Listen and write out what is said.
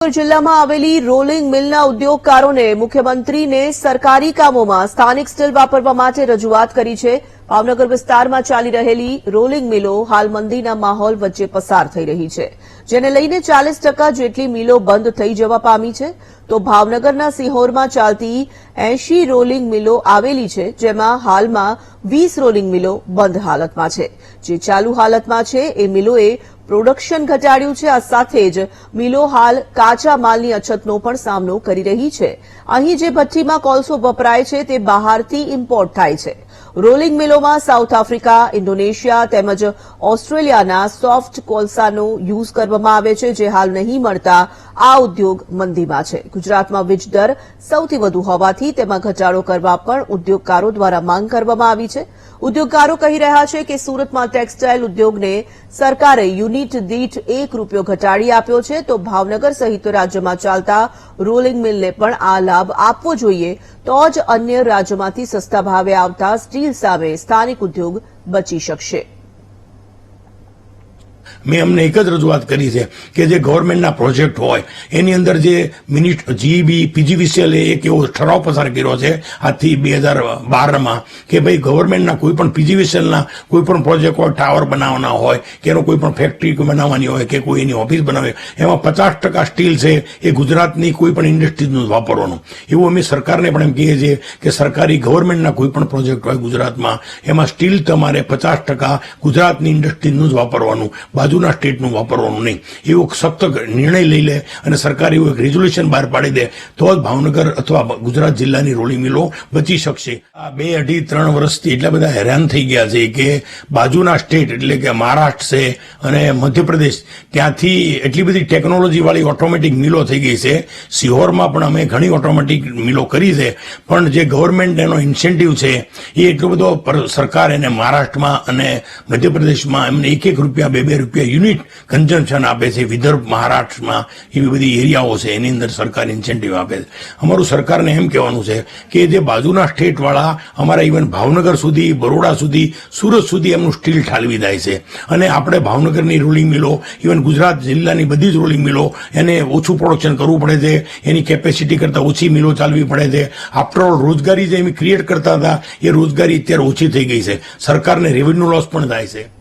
જિલ્લામાં આવેલી રોલિંગ મિલના ઉદ્યોગકારોને મુખ્યમંત્રીને સરકારી કામોમાં સ્થાનિક સ્ટીલ વાપરવા માટે રજૂઆત કરી છે। ભાવનગર વિસ્તારમાં ચાલી રહેલી રોલિંગ મિલો હાલ મંદીના માહોલ વચ્ચે પસાર થઈ રહી છે, જેને લઈને 40% જેટલી મિલો બંધ થઈ જવા પામી છે। તો ભાવનગરના સિહોરમાં ચાલતી 80 રોલિંગ મિલો આવેલી છે, જેમાં હાલમાં 20 રોલિંગ મિલો બંધ હાલતમાં છે। જે ચાલુ હાલતમાં છે એ મિલોએ પ્રોડક્શન ઘટાડ્યું છે। આ સાથે જ મિલો હાલ કાચા માલની અછતનો પણ સામનો કરી રહી છે। અહીં જે ભઠ્ઠીમાં કોલસો વપરાય છે તે બહારથી ઇમ્પોર્ટ થાય છે। રોલિંગ મિલોમાં સાઉથ આફ્રિકા, ઇન્ડોનેશિયા તેમજ ઓસ્ટ્રેલિયાના સોફ્ટ કોલસાનો યુઝ કરવામાં આવે છે, જે હાલ નહીં મળતા આ ઉદ્યોગ મંદીમાં છે। ગુજરાતમાં વીજ દર સૌથી વધુ હોવાથી તેમાં ઘટાડો કરવા પણ ઉદ્યોગકારો દ્વારા માંગ કરવામાં આવી છે। ઉદ્યોગકારો કહી રહ્યા છે કે સુરતમાં ટેક્સટાઇલ ઉદ્યોગને સરકારે યુનિટ દીઠ ₹1 ઘટાડી આપ્યો છે, તો ભાવનગર સહિત રાજ્યમાં ચાલતા રોલિંગ મિલને પણ આ લાભ આપવો જોઈએ, તો જ અન્ય રાજ્યોમાંથી સસ્તા ભાવે આવતા સ્ટીલ સામે સ્થાનિક ઉદ્યોગ બચી શકશે। મેં અમને એક જ રજૂઆત કરી છે કે જે ગવર્મેન્ટના પ્રોજેક્ટ હોય એની અંદર જે જીઈબી પીજીવીસીએલ એક એવો ઠરાવ પસાર કર્યો છે આજથી 2012માં કે ભાઈ ગવર્મેન્ટના કોઈ પણ પીજીવીસીએલના કોઈ પણ પ્રોજેક્ટ હોય, ટાવર બનાવવાના હોય કે એનો કોઈ પણ ફેક્ટરી બનાવવાની હોય કે કોઈ એની ઓફિસ બનાવવી, એમાં 50% સ્ટીલ છે એ ગુજરાતની કોઈ પણ ઇન્ડસ્ટ્રીઝનું જ વાપરવાનું, એવું અમે સરકારને પણ એમ કહીએ છીએ કે સરકારી ગવર્મેન્ટના કોઈ પણ પ્રોજેક્ટ હોય ગુજરાતમાં એમાં સ્ટીલ તમારે 50% ગુજરાતની ઇન્ડસ્ટ્રીઝનું જ વાપરવાનું, બાજુના સ્ટેટનું વાપરવાનું નહીં, એવો સખ્ત નિર્ણય લઈ લે અને સરકાર એવું એક રેઝોલ્યુશન બહાર પાડી દે તો જ ભાવનગર અથવા ગુજરાત જિલ્લાની રોલિંગ મિલો બચી શકશે। આ 2, 2.5, 3 વર્ષથી એટલા બધા હેરાન થઈ ગયા છે કે બાજુના સ્ટેટ એટલે કે મહારાષ્ટ્ર છે અને મધ્યપ્રદેશ ત્યાંથી એટલી બધી ટેકનોલોજી વાળી ઓટોમેટિક મિલો થઈ ગઈ છે। સિહોરમાં પણ અમે ઘણી ઓટોમેટિક મિલો કરી છે, પણ જે ગવર્મેન્ટ એનો ઇન્સેન્ટિવ છે એ એટલો બધો સરકાર એને મહારાષ્ટ્રમાં અને મધ્યપ્રદેશમાં એમને ₹1 ₹2 યુનિટ કન્ઝમ્પશન આપે છે। વિદર્ભ, મહારાષ્ટ્રમાં એવી બધી એરિયાઓ છે એની અંદર સરકાર ઇન્સેન્ટિવ આપે છે। અમારું સરકારને એમ કહેવાનું છે કે જે બાજુના સ્ટેટવાળા અમારા ઇવન ભાવનગર સુધી, બરોડા સુધી, સુરત સુધી એમનું સ્ટીલ ઠાલવી જાય છે અને આપણે ભાવનગરની રોલિંગ મિલો, ઇવન ગુજરાત જિલ્લાની બધી જ રોલિંગ મિલો એને ઓછું પ્રોડક્શન કરવું પડે છે, એની કેપેસિટી કરતાં ઓછી મિલો ચાલવી પડે છે। આફ્ટરઓલ રોજગારી જે એમ ક્રિએટ કરતા હતા એ રોજગારી અત્યારે ઓછી થઈ ગઈ છે, સરકારને રેવન્યુ લોસ પણ થાય છે।